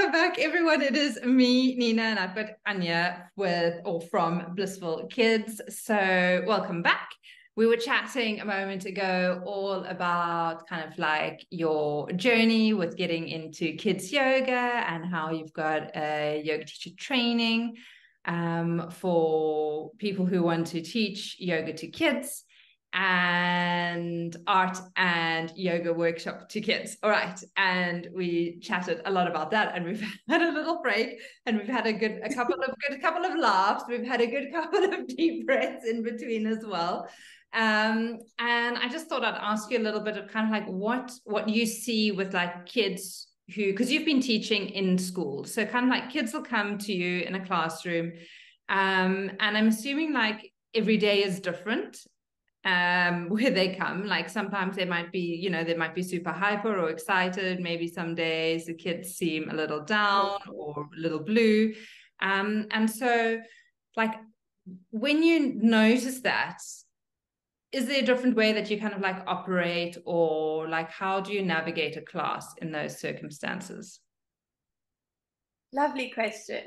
welcome back, everyone. It is me, Nina, and I've got Anja from Blissful Kids. So welcome back. We were chatting a moment ago all about kind of like your journey with getting into kids yoga and how you've got a yoga teacher training for people who want to teach yoga to kids, and art and yoga workshop to kids. All right. And we chatted a lot about that, and we've had a little break, and we've had a couple of laughs. We've had a good couple of deep breaths in between as well. And I just thought I'd ask you a little bit of kind of like what you see with like kids who, because you've been teaching in school, so kind of like kids will come to you in a classroom, and I'm assuming like every day is different where they come. Like sometimes they might be, they might be super hyper or excited. Maybe some days the kids seem a little down or a little blue. And so like when you notice that, is there a different way that you kind of like operate, or like how do you navigate a class in those circumstances? Lovely question.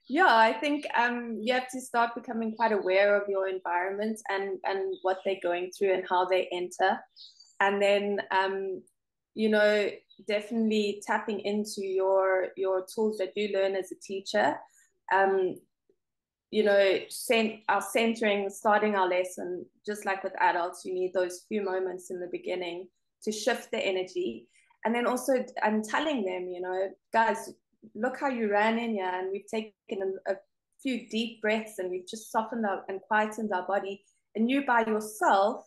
Yeah, I think you have to start becoming quite aware of your environment and what they're going through and how they enter. And then, definitely tapping into your tools that you learn as a teacher. Our centering, starting our lesson, just like with adults, you need those few moments in the beginning to shift the energy. And then also I'm telling them, guys, look how you ran in here, and we've taken a few deep breaths, and we've just softened up and quietened our body, and you by yourself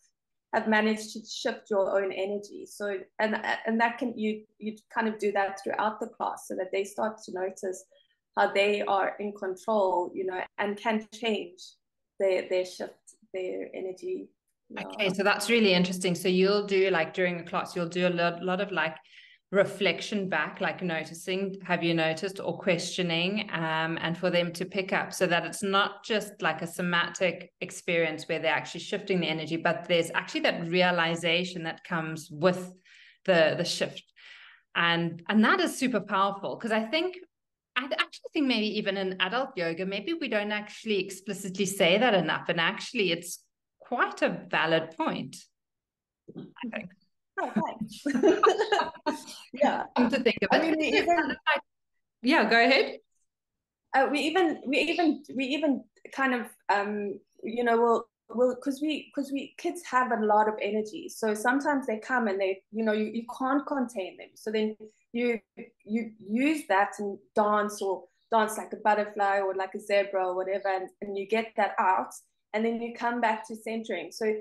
have managed to shift your own energy. So and that can you kind of do that throughout the class, so that they start to notice how they are in control, and can change their shift, their energy. Okay, so that's really interesting. So you'll do like during the class, you'll do a lot of like reflection back, like noticing, have you noticed, or questioning, and for them to pick up, so that it's not just like a somatic experience where they're actually shifting the energy, but there's actually that realization that comes with the shift. And that is super powerful, because I actually think maybe even in adult yoga, maybe we don't actually explicitly say that enough, and actually it's quite a valid point, I think. Oh, thanks. Yeah. To think of it. I mean, we even, kind of like, yeah, go ahead. We even kind of because we kids have a lot of energy, so sometimes they come and they you can't contain them, so then you use that and dance like a butterfly or like a zebra or whatever, and you get that out, and then you come back to centering. So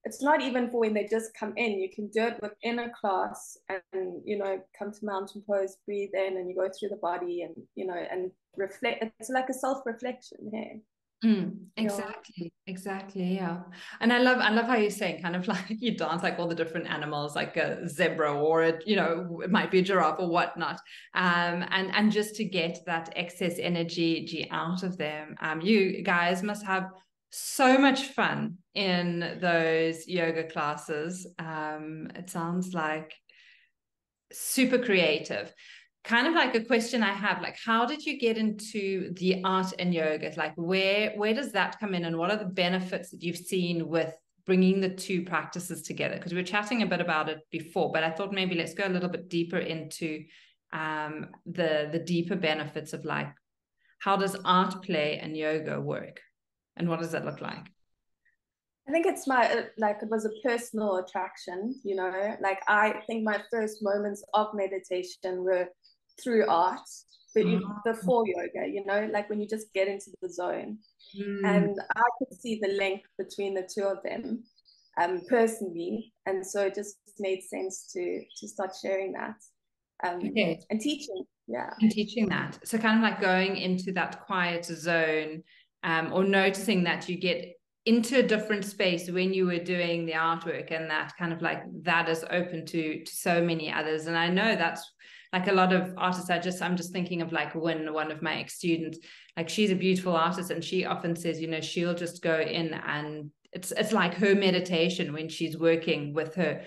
it's not even for when they just come in. You can do it within a class, and come to mountain pose, breathe in, and you go through the body, and and reflect. It's like a self-reflection here. Exactly, yeah. And I love how you're saying kind of like you dance like all the different animals, like a zebra, or it might be a giraffe or whatnot, and just to get that excess energy out of them. You guys must have so much fun in those yoga classes. It sounds like super creative. Kind of like a question I have, like, how did you get into the art and yoga? Like, where does that come in, and what are the benefits that you've seen with bringing the two practices together? Because we were chatting a bit about it before, but I thought maybe let's go a little bit deeper into the deeper benefits of like, how does art play and yoga work, and what does that look like? I think it's it was a personal attraction, like I think my first moments of meditation were through art, but before yoga, like when you just get into the zone. And I could see the link between the two of them personally, and so it just made sense to start sharing that and teaching. Yeah, and teaching that. So kind of like going into that quiet zone, or noticing that you get into a different space when you were doing the artwork, and that kind of like that is open to so many others. And I know that's like a lot of artists. I'm just thinking of like when one of my ex-students, like she's a beautiful artist, and she often says, she'll just go in, and it's like her meditation when she's working with her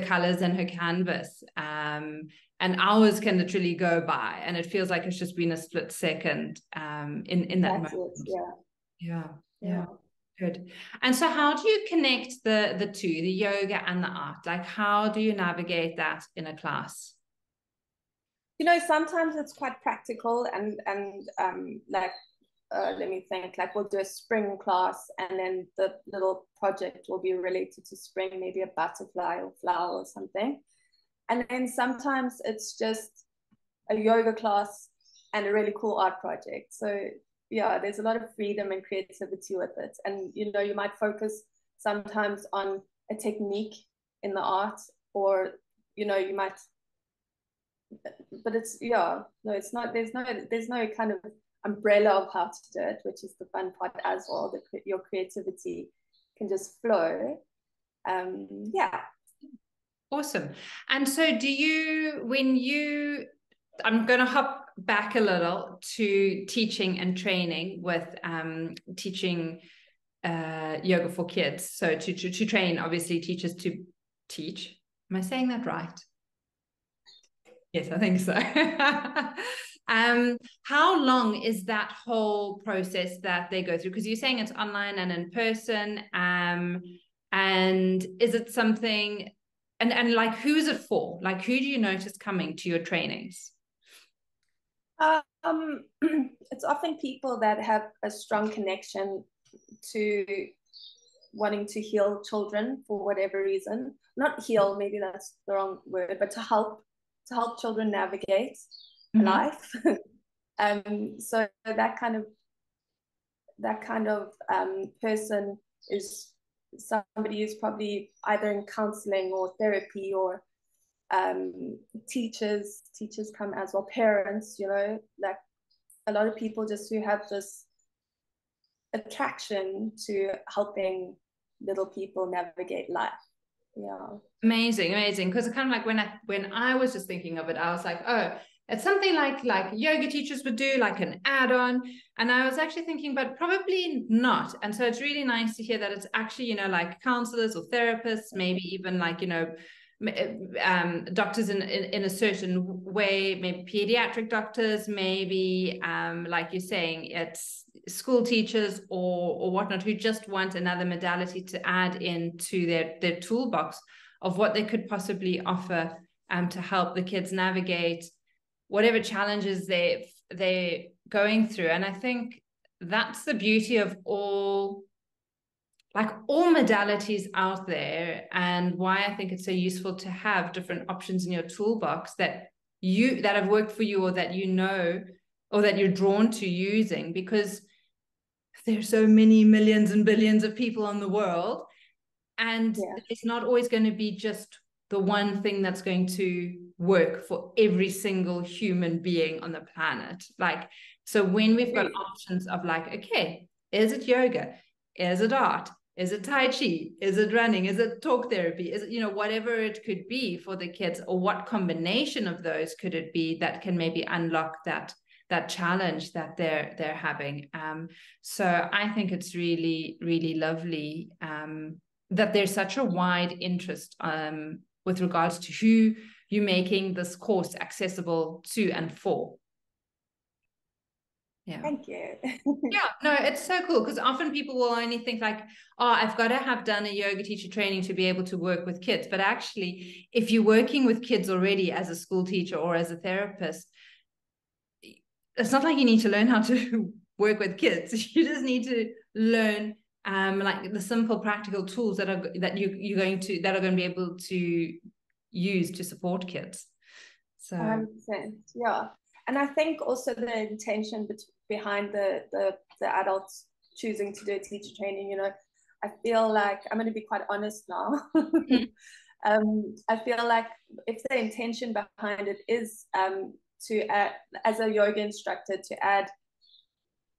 colors and her canvas, and hours can literally go by, and it feels like it's just been a split second in that moment. Yeah. Good. And so how do you connect the two, the yoga and the art? Like, how do you navigate that in a class? Sometimes it's quite practical and like let me think, like we'll do a spring class and then the little project will be related to spring, maybe a butterfly or flower or something. And then sometimes it's just a yoga class and a really cool art project. So yeah, there's a lot of freedom and creativity with it. And you might focus sometimes on a technique in the art, or you might, but it's no, it's not. There's no kind of umbrella of how to do it, which is the fun part as well. That your creativity can just flow. Yeah. Awesome. And so I'm going to hop back a little to teaching and training with teaching yoga for kids. So to train, obviously, teachers to teach. Am I saying that right? Yes, I think so. How long is that whole process that they go through? Because you're saying it's online and in person. And is it something, and like, who is it for? Like, who do you notice coming to your trainings? It's often people that have a strong connection to wanting to heal children for whatever reason. Not heal, maybe that's the wrong word, but to help children navigate life. So that kind of person is somebody who's probably either in counseling or therapy, or teachers come as well, parents, like a lot of people just who have this attraction to helping little people navigate life. Yeah. Amazing. Because kind of like when I was just thinking of it, I was like, oh, it's something like yoga teachers would do, like an add-on. And I was actually thinking, but probably not. And so it's really nice to hear that it's actually, like counselors or therapists, maybe even like, doctors in a certain way, maybe pediatric doctors, maybe like you're saying, it's school teachers or whatnot, who just want another modality to add into their toolbox of what they could possibly offer to help the kids navigate whatever challenges they're going through. And I think that's the beauty of all modalities out there, and why I think it's so useful to have different options in your toolbox that have worked for you, or that or that you're drawn to using, because there's so many millions and billions of people in the world, and it's not always going to be just the one thing that's going to work for every single human being on the planet. So when we've got options of okay, is it yoga? Is it art? Is it Tai Chi? Is it running? Is it talk therapy? Is it, whatever it could be for the kids, or what combination of those could it be that can maybe unlock that challenge that they're having. So I think it's really, really lovely that there's such a wide interest with regards to who you're making this course accessible to and for. Yeah. Thank you. Yeah, no, it's so cool, because often people will only think I've got to have done a yoga teacher training to be able to work with kids. But actually, if you're working with kids already as a school teacher or as a therapist, it's not like you need to learn how to work with kids. You just need to learn the simple practical tools that are going to be able to use to support kids. So 100%, yeah. And I think also the intention behind the adults choosing to do a teacher training, I feel like, I'm going to be quite honest now. I feel like if the intention behind it is to add, as a yoga instructor, to add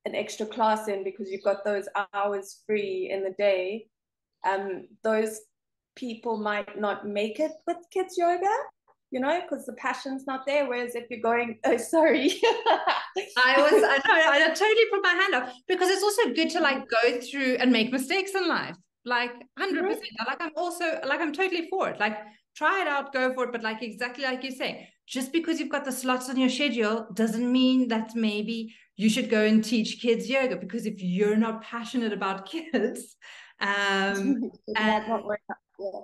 an extra class in because you've got those hours free in the day, those people might not make it with kids yoga, because the passion's not there. Whereas if you're going, oh, sorry. I totally put my hand up, because it's also good to go through and make mistakes in life, 100%. I'm totally for it. try it out, go for it. But like exactly like you're saying, just because you've got the slots on your schedule doesn't mean that maybe you should go and teach kids yoga, because if you're not passionate about kids, and not work out.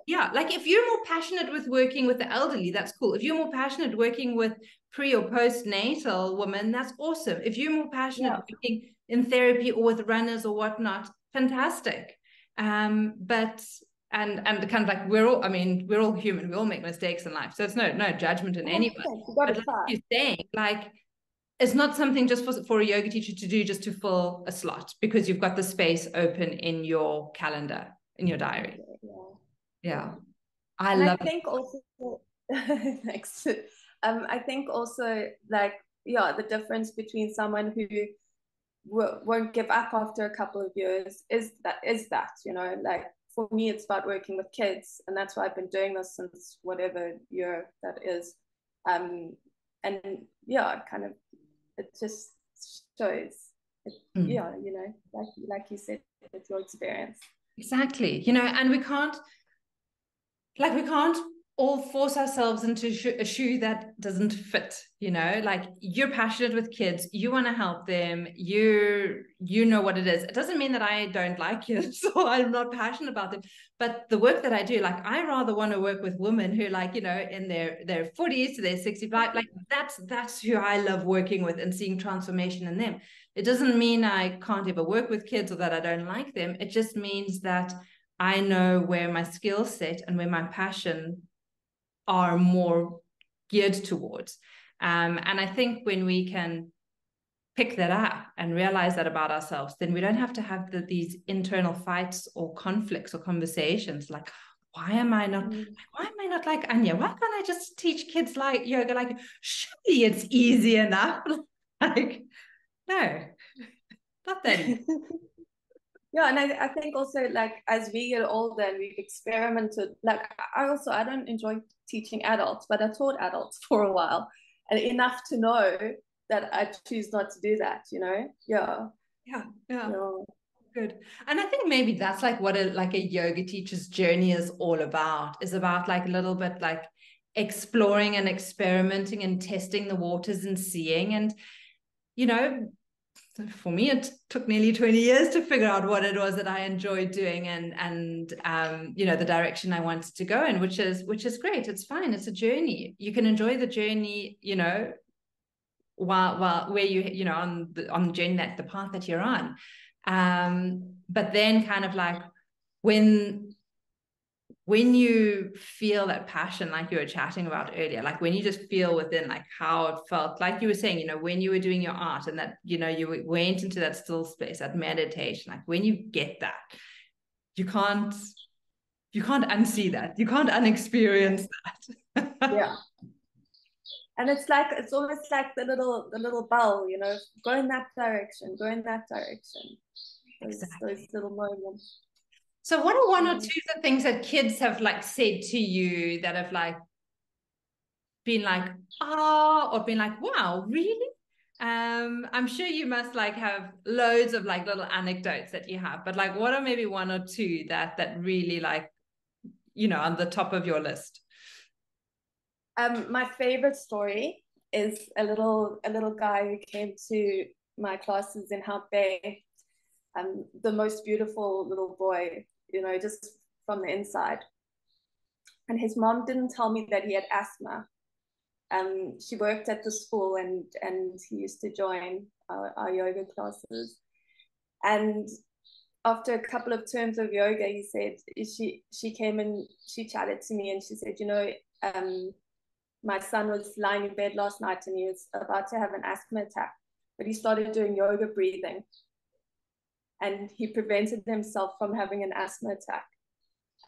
yeah, like if you're more passionate with working with the elderly, that's cool. If you're more passionate working with pre or postnatal women, that's awesome. If you're more passionate working in therapy or with runners or whatnot, fantastic. But and kind of like we're all human, we all make mistakes in life, so it's no judgment in anyone. But like you're saying, like it's not something just for a yoga teacher to do just to fill a slot because you've got the space open in your calendar, in your diary. Yeah. I think also thanks. I think also like the difference between someone who won't give up after a couple of years is that you know, like for me it's about working with kids, and that's why I've been doing this since whatever year that is. And kind of it just shows it, you know, like you said, it's your experience. Exactly. You know, and we can't all force ourselves into a shoe that doesn't fit, you know, like you're passionate with kids, you want to help them, you know what it is. It doesn't mean that I don't like kids or I'm not passionate about them, but the work that I do, like I rather want to work with women who, like, you know, in their 40s to their 65, like that's who I love working with and seeing transformation in them. It doesn't mean I can't ever work with kids or that I don't like them. It just means that I know where my skill set and where my passion are more geared towards. And I think when we can pick that up and realize that about ourselves, then we don't have to have these internal fights or conflicts or conversations like, why am I not like Anja? Why can't I just teach kids like yoga? Like, surely it's easy enough. Like, no, not that easy. Yeah, and I think also, like, as we get older and we've experimented, like I don't enjoy teaching adults, but I taught adults for a while, and enough to know that I choose not to do that, you know. Yeah. Good. And I think maybe that's like what a yoga teacher's journey is all about, is about like a little bit like exploring and experimenting and testing the waters and seeing. And, you know, for me, it took nearly 20 years to figure out what it was that I enjoyed doing and you know, the direction I wanted to go in, which is great. It's fine. It's a journey. You can enjoy the journey, you know, while where you know, on the journey, that the path that you're on. But then kind of like when you feel that passion, like you were chatting about earlier, like when you just feel within, like how it felt, like you were saying, you know, when you were doing your art and that, you know, you went into that still space, that meditation, like when you get that, you can't unsee that. You can't unexperience that. Yeah. And it's almost like the little bell, you know, go in that direction, go in that direction. Those little moments. So what are one or two of the things that kids have like said to you that have like been like, or been like, wow, really? I'm sure you must like have loads of like little anecdotes that you have, but like what are maybe one or two that really like, you know, on the top of your list? My favorite story is a little guy who came to my classes in Hout Bay. The most beautiful little boy, you know, just from the inside. And his mom didn't tell me that he had asthma. She worked at the school and he used to join our yoga classes. And after a couple of terms of yoga, he said, she came and she chatted to me and she said, you know, my son was lying in bed last night and he was about to have an asthma attack, but he started doing yoga breathing and he prevented himself from having an asthma attack.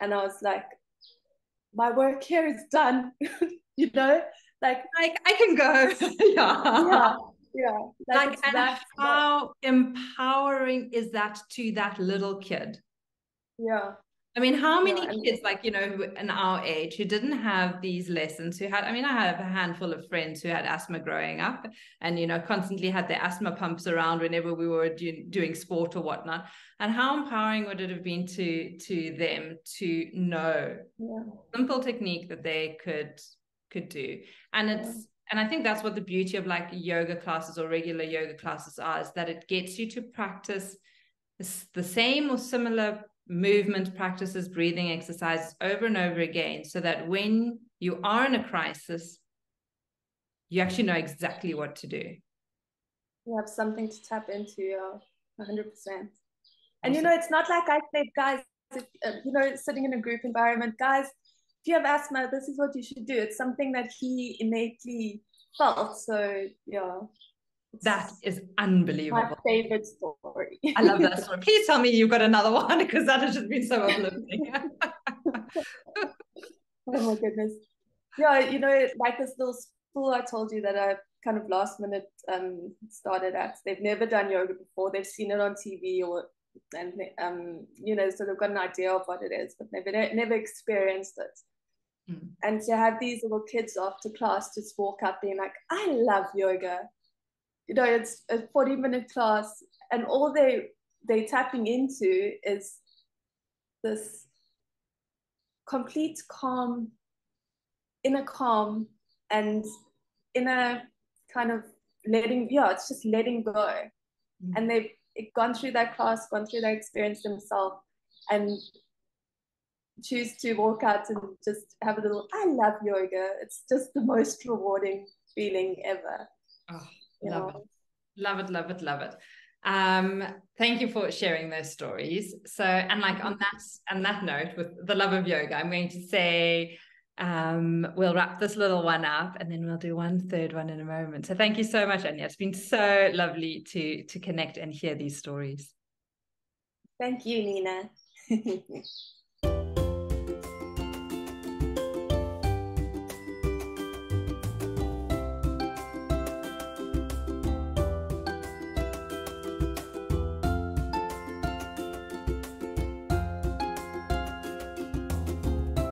And I was like, my work here is done. You know, like I can go. Like and how empowering is that to that little kid? Yeah. I mean, how Yeah, many kids, like, you know, who in our age who didn't have these lessons, who had, I mean, I have a handful of friends who had asthma growing up and, you know, constantly had their asthma pumps around whenever we were doing sport or whatnot. And how empowering would it have been to them to know simple technique that they could do. And and I think that's what the beauty of like yoga classes or regular yoga classes are, is that it gets you to practice the same or similar movement practices, breathing exercises over and over again, so that when you are in a crisis, you actually know exactly what to do. You have something to tap into, 100%. And, you know, it's not like I said, guys, if, you know, sitting in a group environment, guys, if you have asthma, this is what you should do. It's something that he innately felt. So, yeah. That is unbelievable. My favorite story. I love that story. Please tell me you've got another one, because that has just been so uplifting. Oh my goodness. Yeah, you know, like this little school I told you that I kind of last minute started at. They've never done yoga before. They've seen it on TV and you know, so they've got an idea of what it is, but never experienced it. And to have these little kids after class just walk up being like, I love yoga. You know, it's a 40-minute class, and all they're tapping into is this complete calm, inner calm, and inner kind of it's just letting go. And they've gone through that class, gone through that experience themselves, and choose to walk out and just have a little, I love yoga. It's just the most rewarding feeling ever. Oh, love it. Love it. Thank you for sharing those stories. So, and like on that note, with the love of yoga, I'm going to say we'll wrap this little one up, and then we'll do one third one in a moment. So thank you so much, Anja. It's been so lovely to connect and hear these stories. Thank you, Nina.